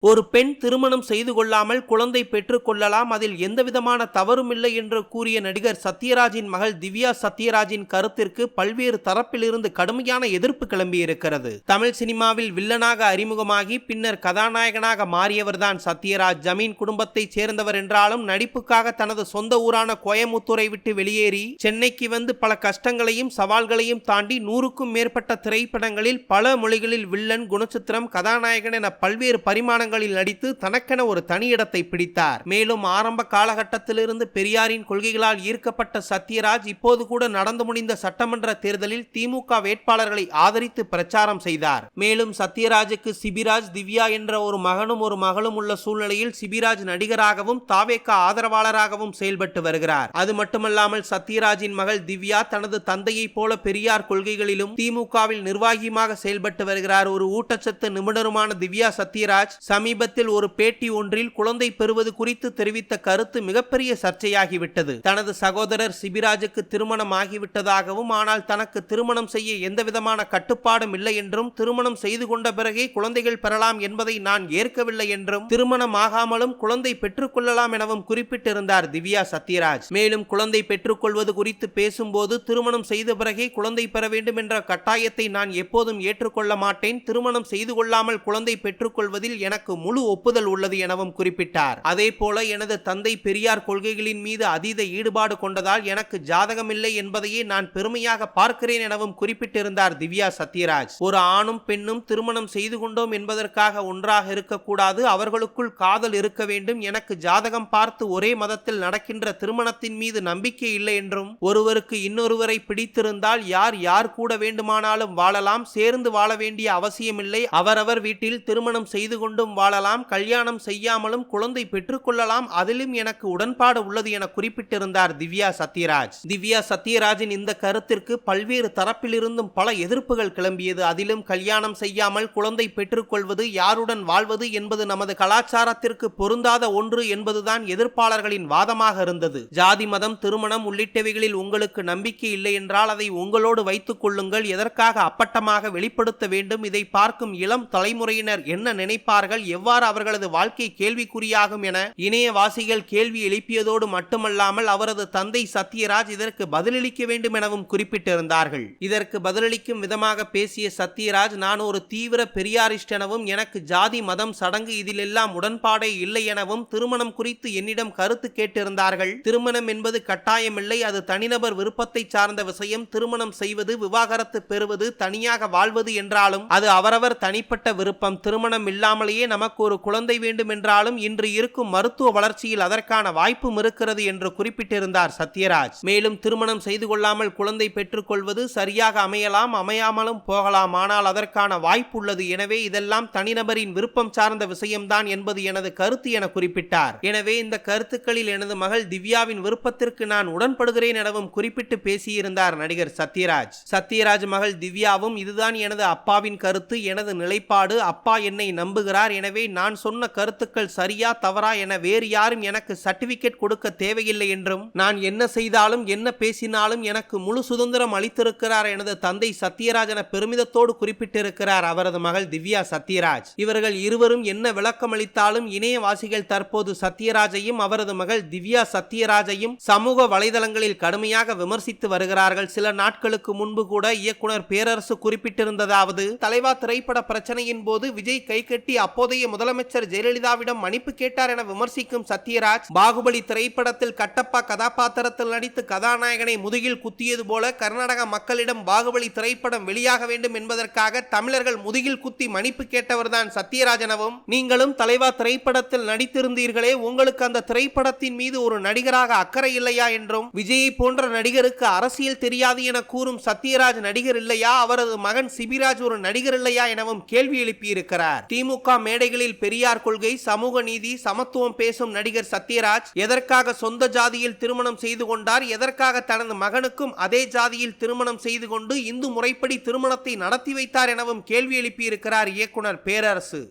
ஒரு பெண் திருமணம் செய்து கொள்ளாமல் குழந்தை பெற்றுக் கொள்ளலாம், அதில் எந்தவிதமான தவறும் இல்லை என்று கூறிய நடிகர் சத்யராஜின் மகள் திவ்யா சத்யராஜின் கருத்திற்கு பல்வேறு தரப்பிலிருந்து கடுமையான எதிர்ப்பு கிளம்பியிருக்கிறது. தமிழ் சினிமாவில் வில்லனாக அறிமுகமாகி பின்னர் கதாநாயகனாக மாறியவர்தான் சத்யராஜ். ஜமீன் குடும்பத்தைச் சேர்ந்தவர் என்றாலும் நடிப்புக்காக தனது சொந்த ஊரான கோயமுத்தூரை விட்டு வெளியேறி சென்னைக்கு வந்து பல கஷ்டங்களையும் சவால்களையும் தாண்டி 100க்கும் மேற்பட்ட திரைப்படங்களில் பல மொழிகளில் வில்லன், குணச்சித்திரம், கதாநாயகன் என பல்வேறு பரிமாணங்கள் நடித்து தனக்கென ஒரு தனி இடத்தை பிடித்தார். மேலும் ஆரம்ப காலகட்டத்திலிருந்து பெரியாரின் கொள்கைகளால் ஈர்க்கப்பட்ட சத்யராஜ் இப்போது கூட நடந்து முடிந்த சட்டமன்ற தேர்தலில் திமுக வேட்பாளர்களை ஆதரித்து பிரச்சாரம் செய்தார். மேலும் சத்யராஜுக்கு சிபிராஜ், திவ்யா என்ற ஒரு மகனும் ஒரு மகளும் உள்ள சூழ்நிலையில் சிபிராஜ் நடிகராகவும் தாவேக ஆதரவாளராகவும் செயல்பட்டு வருகிறார். அது மட்டுமல்லாமல் சத்யராஜின் மகள் திவ்யா தனது தந்தையை போல பெரியார் கொள்கைகளிலும் திமுகவில் நிர்வாகியுமாக செயல்பட்டு வருகிறார். ஒரு ஊட்டச்சத்து நிபுணருமான திவ்யா சத்யராஜ் சமீபத்தில் ஒரு பேட்டி ஒன்றில் குழந்தை பெறுவது குறித்து தெரிவித்த கருத்து மிகப்பெரிய சர்ச்சையாகிவிட்டது. தனது சகோதரர் சிபிராஜுக்கு திருமணம் ஆகிவிட்டதாகவும், ஆனால் தனக்கு திருமணம் செய்ய எந்தவிதமான கட்டுப்பாடும் இல்லை என்றும், திருமணம் செய்து கொண்ட பிறகே குழந்தைகள் பெறலாம் என்பதை நான் ஏற்கவில்லை என்றும், திருமணம் ஆகாமலும் குழந்தை பெற்றுக் கொள்ளலாம் எனவும் குறிப்பிட்டிருந்தார் திவ்யா சத்யராஜ். மேலும் குழந்தை பெற்றுக் கொள்வது குறித்து பேசும்போது, திருமணம் செய்த பிறகே குழந்தை பெற வேண்டும் என்ற கட்டாயத்தை நான் எப்போதும் ஏற்றுக்கொள்ள மாட்டேன். திருமணம் செய்து கொள்ளாமல் குழந்தை பெற்றுக் கொள்வதில் எனக்கு முழு ஒப்புதல் உள்ளது எனவும் குறிப்பிட்டார். அதே போல எனது தந்தை பெரியார் கொள்கைகளின் மீது அதீத ஈடுபாடு கொண்டதால் எனக்கு ஜாதகமில்லை என்பதையே நான் பெருமையாக பார்க்கிறேன் எனவும் குறிப்பிட்டிருந்தார் திவ்யா சத்யராஜ். ஒரு ஆணும் பெண்ணும் திருமணம் செய்து கொண்டோம் என்பதற்காக ஒன்றாக இருக்கக்கூடாது, அவர்களுக்குள் காதல் இருக்க வேண்டும். எனக்கு ஜாதகம் பார்த்து ஒரே மதத்தில் நடக்கின்ற திருமணத்தின் மீது நம்பிக்கை இல்லை என்றும், ஒருவருக்கு இன்னொருவரை பிடித்திருந்தால் யார் கூட வேண்டுமானாலும் வாழலாம், சேர்ந்து வாழ வேண்டிய அவசியமில்லை, அவரவர் வீட்டில் திருமணம் செய்து கொண்டும் வாழலாம், கல்யாணம் செய்யாமலும் குழந்தை பெற்றுக் கொள்ளலாம், அதிலும் எனக்கு உடன்பாடு உள்ளது என குறிப்பிட்டிருந்தார் திவ்யா சத்யராஜ். திவ்யா சத்யராஜின் இந்த கருத்திற்கு பல்வேறு தரப்பிலிருந்தும் பல எதிர்ப்புகள் கிளம்பியது. அதிலும் கல்யாணம் செய்யாமல் குழந்தை பெற்றுக் கொள்வது, யாருடன் வாழ்வது என்பது நமது கலாச்சாரத்திற்கு பொருந்தாத ஒன்று என்பதுதான் எதிர்ப்பாளர்களின் வாதமாக இருந்தது. ஜாதி, மதம், திருமணம் உள்ளிட்டவைகளில் உங்களுக்கு நம்பிக்கை இல்லை என்றால் அதை உங்களோடு வைத்துக் கொள்ளுங்கள், எதற்காக அப்பட்டமாக வெளிப்படுத்த வேண்டும்? இதை பார்க்கும் இளம் தலைமுறையினர் என்ன நினைப்பார்கள்? எவ்வாறு அவர்களது வாழ்க்கை கேள்விக்குறியாகும் என இணையவாசிகள் கேள்வி எழுப்பியதோடு மட்டுமல்லாமல் அவரது தந்தை சத்யராஜ் இதற்கு பதிலளிக்க வேண்டும் எனவும் குறிப்பிட்டிருந்தார்கள். இதற்கு பதிலளிக்கும் விதமாக பேசிய சத்யராஜ், நான் ஒரு தீவிர பெரியாரிஸ்ட் எனவும், எனக்கு ஜாதி, மதம், சடங்கு இதிலெல்லாம் உடன்பாடே இல்லை எனவும், திருமணம் குறித்து என்னிடம் கருத்து கேட்டிருந்தார்கள். திருமணம் என்பது கட்டாயமில்லை, அது தனிநபர் விருப்பத்தை சார்ந்த விஷயம். திருமணம் செய்வது, விவாகரத்து பெறுவது, தனியாக வாழ்வது என்றாலும் அது அவரவர் தனிப்பட்ட விருப்பம். திருமணம் இல்லாமலேயே நமக்கு ஒரு குழந்தை வேண்டும் என்றாலும் இன்று இருக்கும் மருத்துவ வளர்ச்சியில் அதற்கான வாய்ப்பும் இருக்கிறது என்று குறிப்பிட்டிருந்தார் சத்யராஜ். மேலும் திருமணம் செய்து கொள்ளாமல் குழந்தை பெற்றுக் கொள்வது சரியாக அமையலாம், அமையாமலும் போகலாம், ஆனால் அதற்கான வாய்ப்பு உள்ளது. எனவே இதெல்லாம் தனிநபரின் விருப்பம் சார்ந்த விஷயம்தான் என்பது எனது கருத்து என குறிப்பிட்டார். எனவே இந்த கருத்துக்களில் எனது மகள் திவ்யாவின் விருப்பத்திற்கு நான் உடன்படுகிறேன் எனவும் குறிப்பிட்டு பேசியிருந்தார் நடிகர் சத்யராஜ். சத்யராஜ் மகள் திவ்யாவும், இதுதான் எனது அப்பாவின் கருத்து, எனது நிலைப்பாடு, அப்பா என்னை நம்புகிறார், எனவே நான் சொன்ன கருத்துக்கள் சரியா தவறா என வேறு யாரும் எனக்கு சர்டிபிகேட் கொடுக்க தேவையில்லை என்றும், நான் என்ன செய்தாலும் என்ன பேசினாலும் எனக்கு முழு சுதந்திரம் அளித்திருக்கிறார் எனது தந்தை சத்யராஜ் என பெருமிதத்தோடு குறிப்பிட்டிருக்கிறார் அவரது மகள் திவ்யா சத்யராஜ். இவர்கள் இருவரும் என்ன விளக்கம் அளித்தாலும் இணையவாசிகள் தற்போது சத்யராஜையும் அவரது மகள் திவ்யா சத்யராஜையும் சமூக வலைதளங்களில் கடுமையாக விமர்சித்து வருகிறார்கள். சில நாட்களுக்கு முன்பு கூட இயக்குனர் பேரரசு குறிப்பிட்டிருந்ததாவது, தலைவா திரைப்பட பிரச்சனையின் போது விஜய் கை கட்டி அப்போதைய முதலமைச்சர் ஜெயலலிதாவிடம் மன்னிப்பு கேட்டார் என விமர்சிக்கும் சத்யராஜ், பாகுபலி திரைப்படத்தில் கட்டப்பா கதாபாத்திரத்தில் நடித்து கதாநாயகனை முதுகில் குத்தியது போல கர்நாடக மக்களிடம் பாகுபலி திரைப்படம் வெளியாக வேண்டும் என்பதற்காக தமிழர்கள் முதுகில் குத்தி மன்னிப்பு கேட்டவர்தான் சத்யராஜ் எனவும், நீங்களும் தலைவா திரைப்படத்தில் நடித்திருந்தீர்களே, உங்களுக்கு அந்த திரைப்படத்தின் மீது ஒரு நடிகராக அக்கறை இல்லையா என்றும், விஜயை போன்ற நடிகருக்கு அரசியல் தெரியாது என கூறும் சத்யராஜ் நடிகர் இல்லையா, அவரது மகன் சிபிராஜ் ஒரு நடிகர் இல்லையா எனவும் கேள்வி எழுப்பியிருக்கிறார். திமுக மேடைகளில் பெரியார் கொள்கை, சமூக நீதி, சமத்துவம் பேசும் நடிகர் சத்யராஜ் எதற்காக சொந்த ஜாதியில் திருமணம் செய்து கொண்டார், எதற்காக தனது மகனுக்கும் அதே ஜாதியில் திருமணம் செய்து கொண்டு இந்து முறைப்படி திருமணத்தை நடத்தி வைத்தார் எனவும் கேள்வி எழுப்பியிருக்கிறார் இயக்குனர் பேரரசு.